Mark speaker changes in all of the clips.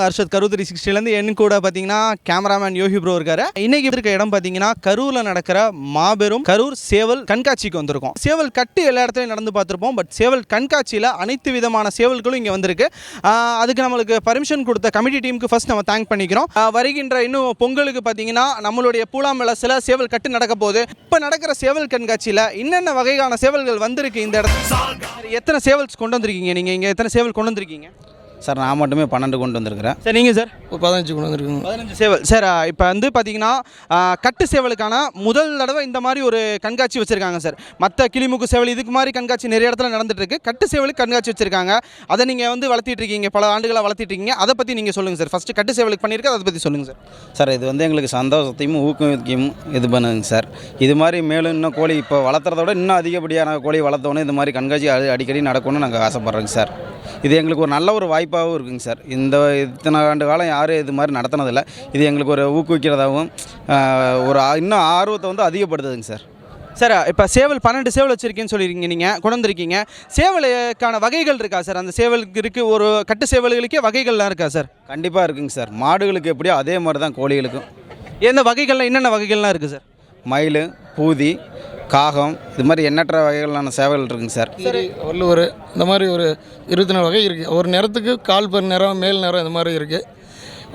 Speaker 1: ஹர்ஷத் கரூர் 360 என் கூட பார்த்தீங்கன்னா கேமராமேன் யோகி ப்ரோ இருக்காரு. இன்னைக்கு இருக்க இடம் பார்த்தீங்கன்னா கரூரில் நடக்கிற மாபெரும் கரூர் சேவல் கண்காட்சிக்கு வந்திருக்கோம். சேவல் கட்டு எல்லா இடத்துலையும் நடந்து பார்த்துருப்போம். பட் சேவல் கண்காட்சியில் அனைத்து விதமான சேவல்களும் இங்கே வந்திருக்கு. அதுக்கு நம்மளுக்கு பர்மிஷன் கொடுத்த கமிட்டி டீமுக்கு ஃபர்ஸ்ட் நம்ம தேங்க் பண்ணிக்கிறோம். வருகின்ற இன்னும் பொங்கலுக்கு பார்த்தீங்கன்னா நம்மளுடைய பூலாமலசில் சேவல் கட்டு நடக்க போகுது. இப்போ நடக்கிற சேவல் கண்காட்சியில் என்னென்ன வகையான சேவல்கள் வந்திருக்கு இந்த இடத்துல? எத்தனை சேவல்ஸ் கொண்டு வந்திருக்கீங்க நீங்கள்? இங்கே எத்தனை சேவல் கொண்டு வந்திருக்கீங்க?
Speaker 2: சார் நான் மட்டுமே 12 கொண்டு வந்திருக்கிறேன்.
Speaker 1: சார் நீங்கள் சார்?
Speaker 3: 15 கொண்டு வந்திருக்கீங்க.
Speaker 1: 15 சேவல். சார் இப்போ வந்து பார்த்தீங்கன்னா கட்டு சேவலுக்கான முதல் தடவை இந்த மாதிரி ஒரு கண்காட்சி வச்சுருக்காங்க சார். மற்ற கிளிமுக்கு சேவல் இதுக்கு மாதிரி கண்காட்சி நிறைய இடத்துல நடந்துட்டு இருக்கு. கட்டு சேவலுக்கு கண்காட்சி வச்சுருக்காங்க. அதை நீங்கள் வந்து வளர்த்திட்டு இருக்கீங்க, பல ஆண்டுகளாக வளர்த்திட்டு இருக்கீங்க. அதை பற்றி நீங்கள் சொல்லுங்கள் சார். ஃபஸ்ட்டு கட்டு சேவலுக்கு பண்ணியிருக்க அதை பற்றி சொல்லுங்கள் சார்.
Speaker 2: சார் இது வந்து எங்களுக்கு சந்தோஷத்தையும் ஊக்குவிக்கையும் இது பண்ணுங்க சார். இது மாதிரி மேலும் இன்னும் கோழி இப்போ வளர்த்துறத விட இன்னும் அதிகப்படியான கோழி வளர்த்தோன்னே இது மாதிரி கண்காட்சி அடிக்கடி நடக்கணும்னு நாங்கள் ஆசைப்பட்றோங்க சார். இது எங்களுக்கு ஒரு நல்ல ஒரு வாய்ப்பாகவும் இருக்குங்க சார். இத்தனை ஆண்டு காலம் யாரும் இது மாதிரி நடத்தினதில்லை. இது எங்களுக்கு ஒரு ஊக்குவிக்கிறதாகவும் ஒரு இன்னும் ஆர்வத்தை வந்து அதிகப்படுத்துதுங்க சார்.
Speaker 1: சார் இப்போ சேவல் 12 சேவல் வச்சுருக்கேன்னு சொல்லியிருக்கீங்க, நீங்கள் கொண்டு வந்திருக்கீங்க. சேவலுக்கான வகைகள் இருக்கா சார்? அந்த சேவலுக்கு இருக்குது, ஒரு கட்டு சேவல்களுக்கே வகைகள்லாம் இருக்கா சார்?
Speaker 2: கண்டிப்பாக இருக்குங்க சார். மாடுகளுக்கு எப்படியோ அதே மாதிரி தான் கோழிகளுக்கும்.
Speaker 1: எந்த வகைகள்லாம் என்னென்ன வகைகள்லாம் இருக்குது சார்?
Speaker 2: மயில், பூதி, காகம், இது மாதிரி எண்ணற்ற வகைகளான சேவல்கள் இருக்குங்க சார்.
Speaker 3: சரி, வள்ளுவர் இந்த மாதிரி ஒரு 24 வகை இருக்குது. ஒரு நிறத்துக்கு கால் பெரு நிறம், மேல் நிறம் இந்த மாதிரி இருக்குது.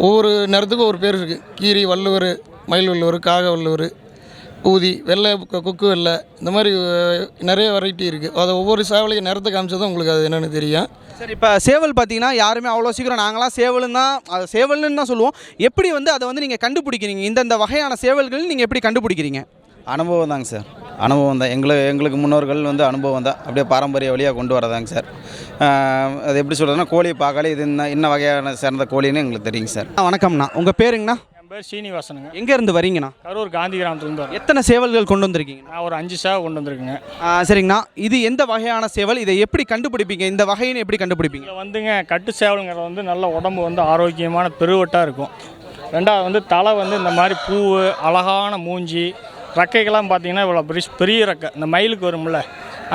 Speaker 3: ஒவ்வொரு நிறத்துக்கும் ஒரு பேர் இருக்குது. கீரி, வள்ளுவர், மயில் வள்ளுவர், காக வள்ளுவர், பூதி, வெள்ளை, கொக்கு வெள்ளை, இந்த மாதிரி நிறைய வெரைட்டி இருக்குது. அதை ஒவ்வொரு சேவலையும் நிறத்தை காமிச்சதும் உங்களுக்கு அது என்னென்னு தெரியும்.
Speaker 1: சரி, இப்போ சேவல் பார்த்தீங்கன்னா யாருமே அவ்வளோ சீக்கிரம் நாங்களாம் சேவல்னு தான் அது சேவல்னு தான் சொல்லுவோம். எப்படி வந்து அதை வந்து நீங்கள் கண்டுபிடிக்கிறீங்க? இந்தந்த வகையான சேவல்கள் நீங்கள் எப்படி கண்டுபிடிக்கிறீங்க?
Speaker 2: அனுபவம் தாங்க சார். அனுபவம் தான். எங்களுக்கு முன்னோர்கள் வந்து அனுபவம் தான். அப்படியே பாரம்பரிய வழியாக கொண்டு வரதாங்க சார். அது எப்படி சொல்கிறதுனா கோழியை பார்க்காலே இது என்ன வகையான சேர்ந்த கோழின்னு எங்களுக்கு தெரியுங்க சார்.
Speaker 1: வணக்கம்ண்ணா, உங்கள் பேருங்கண்ணா?
Speaker 4: என் பேர் சீனிவாசனுங்க.
Speaker 1: எங்கேருந்து வரீங்கண்ணா?
Speaker 4: கரூர் காந்தி கிராமத்துலேருந்து வரேன்.
Speaker 1: எத்தனை சேவல்கள் கொண்டு வந்திருக்கீங்க?
Speaker 4: நான் ஒரு 5 சேவை கொண்டு வந்திருக்குங்க.
Speaker 1: சரிங்கண்ணா, இது எந்த வகையான சேவல்? இதை எப்படி கண்டுபிடிப்பீங்க? இந்த வகைன்னு எப்படி கண்டுபிடிப்பீங்க?
Speaker 4: இதில் வந்துங்க கட்டு சேவலுங்கிறது வந்து நல்ல உடம்பு வந்து ஆரோக்கியமான பெருவட்டாக இருக்கும். ரெண்டாவது வந்து தலை வந்து இந்த மாதிரி பூ, அழகான மூஞ்சி, ரெக்கைகள்லாம் பார்த்தீங்கன்னா இவ்வளோ பெரிய ரெக்கை, இந்த மயிலுக்கு வரும்ல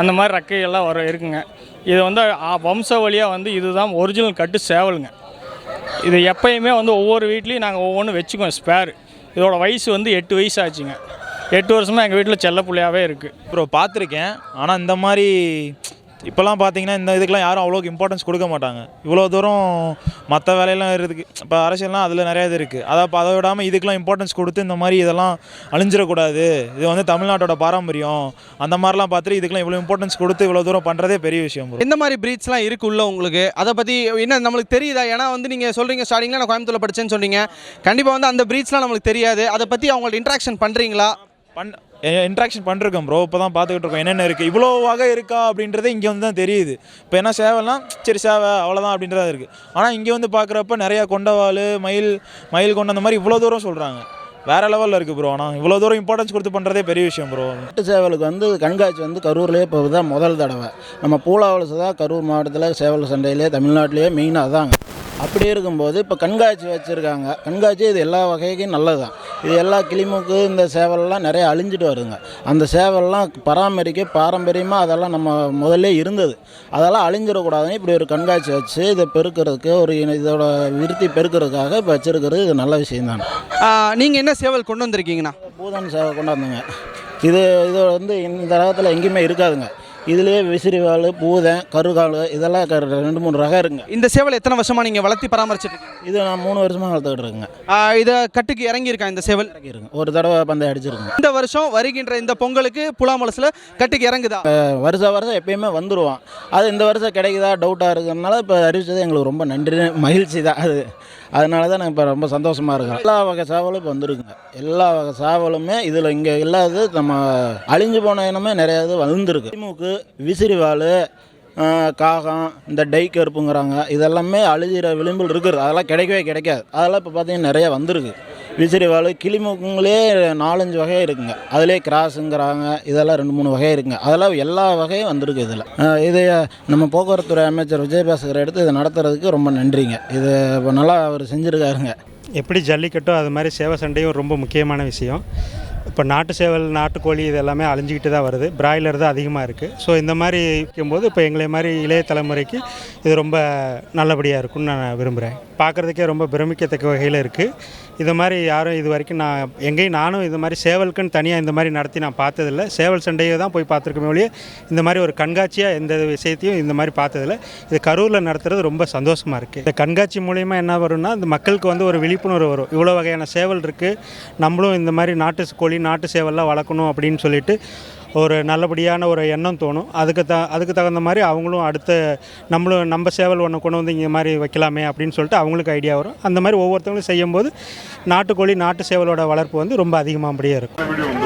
Speaker 4: அந்த மாதிரி ரெக்கைகள்லாம் இருக்குங்க. இது வந்து வம்ச வழியாக வந்து இதுதான் ஒரிஜினல் கட்டு சேவலுங்க. இது எப்பயுமே வந்து ஒவ்வொரு வீட்லேயும் நாங்கள் ஒவ்வொன்றும் வச்சுக்குவோம் ஸ்பேர். இதோட வயசு வந்து 8 வயசு ஆச்சுங்க. 8 வருஷமாக எங்கள் வீட்டில் செல்ல பிள்ளையாகவே இருக்குது.
Speaker 5: அப்புறம் பார்த்துருக்கேன். ஆனால் இந்த மாதிரி இப்போல்லாம் பார்த்தீங்கன்னா இந்த இதுக்கெலாம் யாரும் அவ்வளோக்கு இம்பார்ட்டன்ஸ் கொடுக்க மாட்டாங்க. இவ்வளோ தூரம் மற்ற வேலையெல்லாம் இருக்குது. இப்போ அரசியல்லாம் அதில் நிறையா இது இருக்குது. அதை விடாமல் இதுக்கெலாம் இம்பார்ட்டன்ஸ் கொடுத்து இந்த மாதிரி இதெல்லாம் அழிஞ்சிடக்கூடாது, இது வந்து தமிழ்நாட்டோட பாரம்பரியம் அந்த மாதிரிலாம் பார்த்துட்டு இதுக்கெலாம் இவ்வளோ இம்பார்ட்டன்ஸ் கொடுத்து இவ்வளோ தூரம் பண்ணுறதே பெரிய விஷயம்.
Speaker 1: எந்த மாதிரி ப்ரீட்ஸ்லாம் இருக்குள்ள உங்களுக்கு அதை பற்றி என்ன நம்மளுக்கு தெரியுதா? ஏன்னா வந்து நீங்கள் சொல்கிறீங்க ஸ்டார்டிங்கில் நான் கோயம்புத்தூரில் படித்தேன்னு சொன்னீங்க. கண்டிப்பாக வந்து அந்த ப்ரீட்ஸ்லாம் நம்மளுக்கு தெரியாது. அதை பற்றி அவங்கள்ட்ட இன்ட்ராக்ஷன் பண்ணுறீங்களா?
Speaker 5: இன்ட்ராக்ஷன் பண்ணிருக்கோம் ப்ரோ. இப்போ தான் பார்த்துக்கிட்டு இருக்கோம் என்னென்ன இருக்குது, இவ்வளோ வகை இருக்கா அப்படின்றதே இங்கே வந்து தான் தெரியுது. இப்போ என்ன சேவைலாம் சரி சேவை அவ்வளோதான் அப்படின்றதா இருக்குது. ஆனால் இங்கே வந்து பார்க்குறப்ப நிறையா கொண்டவாள், மயில் கொண்ட அந்த மாதிரி இவ்வளோ தூரம் சொல்கிறாங்க. வேறு லெவலில் இருக்குது ப்ரோ. ஆனால் இவ்வளோ தூரம் இம்பார்ட்டன்ஸ் கொடுத்து பண்ணுறதே பெரிய விஷயம் ப்ரோ.
Speaker 6: கட்டு சேவலுக்கு வந்து கண்காட்சி வந்து கரூர்லேயே இப்போ தான் முதல் தடவை. நம்ம பூலாவலசு தான் கரூர் மாவட்டத்தில் சேவல் சண்டையிலே தமிழ்நாட்டிலேயே மெயினாக அதாங்க. அப்படி இருக்கும்போது இப்போ கண்காட்சி வச்சுருக்காங்க. கண்காட்சி இது எல்லா வகைக்கும் நல்லது தான். இது எல்லா கிளிமுக்கு இந்த சேவல்லாம் நிறைய அழிஞ்சிட்டு வருதுங்க. அந்த சேவல்லாம் பராமரிக்க பாரம்பரியமாக அதெல்லாம் நம்ம முதல்ல இருந்தது. அதெல்லாம் அழிஞ்சிடக்கூடாதுன்னு இப்படி ஒரு கண்காட்சி வச்சு இதை பெருக்கிறதுக்கு ஒரு இதோட விருத்தி பெருக்கிறதுக்காக இப்போ வச்சுருக்கிறது இது நல்ல விஷயம்தான்.
Speaker 1: நீங்கள் என்ன சேவல் கொண்டு வந்திருக்கீங்கண்ணா?
Speaker 6: பூதன் சேவல் கொண்டு வந்தோங்க. இது வந்து இந்த ரகத்தில் எங்கேயுமே இருக்காதுங்க. இதுலேயே விசிறிவாள், பூதன், கருகால் இதெல்லாம் 2-3 ரகம் இருக்குங்க.
Speaker 1: இந்த சேவல் எத்தனை வருஷமாக நீங்கள் வளர்த்தி பராமரிச்சிட்டு?
Speaker 6: இது நான் 3 வருஷமாக வளர்த்துக்கிட்டு இருக்குங்க.
Speaker 1: இதை கட்டுக்கு இறங்கியிருக்கேன் இந்த சேவல்?
Speaker 6: இறங்கிருங்க, ஒரு தடவை பந்தயம் அடிச்சிருங்க.
Speaker 1: இந்த வருஷம் வருகின்ற இந்த பொங்கலுக்கு புலாமலசில் கட்டுக்கு இறங்குதா?
Speaker 6: வருஷம் எப்பயுமே வந்துடுவான். அது இந்த வருஷம் கிடைக்குதா டவுட்டாக இருக்கிறதுனால இப்போ அறிவிச்சது எங்களுக்கு ரொம்ப நன்றி, மகிழ்ச்சி தான் அது. அதனால தான் நான் இப்போ ரொம்ப சந்தோஷமாக இருக்கேன். எல்லா வகை சேவலும் இப்போ வந்துருக்குங்க. எல்லா வகை சேவலுமே இதில் இங்கே இல்லாதது நம்ம அழிஞ்சு போன இனமே நிறையா இது வளர்ந்துருக்கு. திமுக, விசிறிவாள், காகம், இந்த டை கருப்புங்கிறாங்க, இதெல்லாமே அழிகிற விளிம்பில் இருக்குது. அதெல்லாம் கிடைக்கவே கிடைக்காது. அதெல்லாம் இப்போ பார்த்தீங்கன்னா நிறையா வந்திருக்கு. விசிறிவாள், கிளிமுக்குங்களே 4-5 வகை இருக்குங்க. அதிலே கிராஸுங்கிறாங்க, இதெல்லாம் 2-3 வகை இருக்குங்க. அதெல்லாம் எல்லா வகையும் வந்திருக்கு. இதில் இதை நம்ம போக்குவரத்துறை அமைச்சர் விஜயபாஸ்கர் எடுத்து இதை நடத்துறதுக்கு ரொம்ப நன்றிங்க. இது இப்போ நல்லா அவர் செஞ்சுருக்காருங்க.
Speaker 7: எப்படி ஜல்லிக்கட்டோ அது மாதிரி சேவை சண்டையும் ரொம்ப முக்கியமான விஷயம். இப்போ நாட்டு சேவல், நாட்டுக்கோழி இது எல்லாமே அழிஞ்சிக்கிட்டு தான் வருது. பிராய்லர் தான் அதிகமாக இருக்குது. ஸோ இந்த மாதிரி இருக்கும்போது இப்போ எங்களை மாதிரி இளைய தலைமுறைக்கு இது ரொம்ப நல்லபடியாக இருக்கும்னு நான் விரும்புகிறேன். பார்க்குறதுக்கே ரொம்ப பிரமிக்கத்தக்க வகையில் இருக்குது. இது மாதிரி யாரும் இது வரைக்கும் நானும் இது மாதிரி சேவலுக்குன்னு தனியாக இந்த மாதிரி நடத்தி நான் பார்த்ததில்ல. சேவல் சண்டையை தான் போய் பார்த்துருக்கமே ஒழிய இந்த மாதிரி ஒரு கண்காட்சியாக எந்த விஷயத்தையும் இந்த மாதிரி பார்த்ததில்ல. இது கரூரில் நடத்துறது ரொம்ப சந்தோஷமாக இருக்குது. இந்த கண்காட்சி மூலிமா என்ன வரும்னா இந்த மக்களுக்கு வந்து ஒரு விழிப்புணர்வு வரும். இவ்வளோ வகையான சேவல் இருக்குது, நம்மளும் இந்த மாதிரி நாட்டு கோழி நாட்டு சேவல்லாம் வளர்க்கணும் அப்படின்னு சொல்லிட்டு ஒரு நல்லபடியான ஒரு எண்ணம் தோணும். அதுக்கு தகுந்த மாதிரி அவங்களும் அடுத்த நம்ம சேவல் ஒன்று கொண்டு வந்து இங்கே மாதிரி வைக்கலாமே அப்படின்னு சொல்லிட்டு அவங்களுக்கு ஐடியா வரும். அந்த மாதிரி ஒவ்வொருத்தவங்களும் செய்யும்போது நாட்டுக்கோழி நாட்டு சேவலோட வளர்ப்பு வந்து ரொம்ப அதிகமாகபடியே இருக்கும்.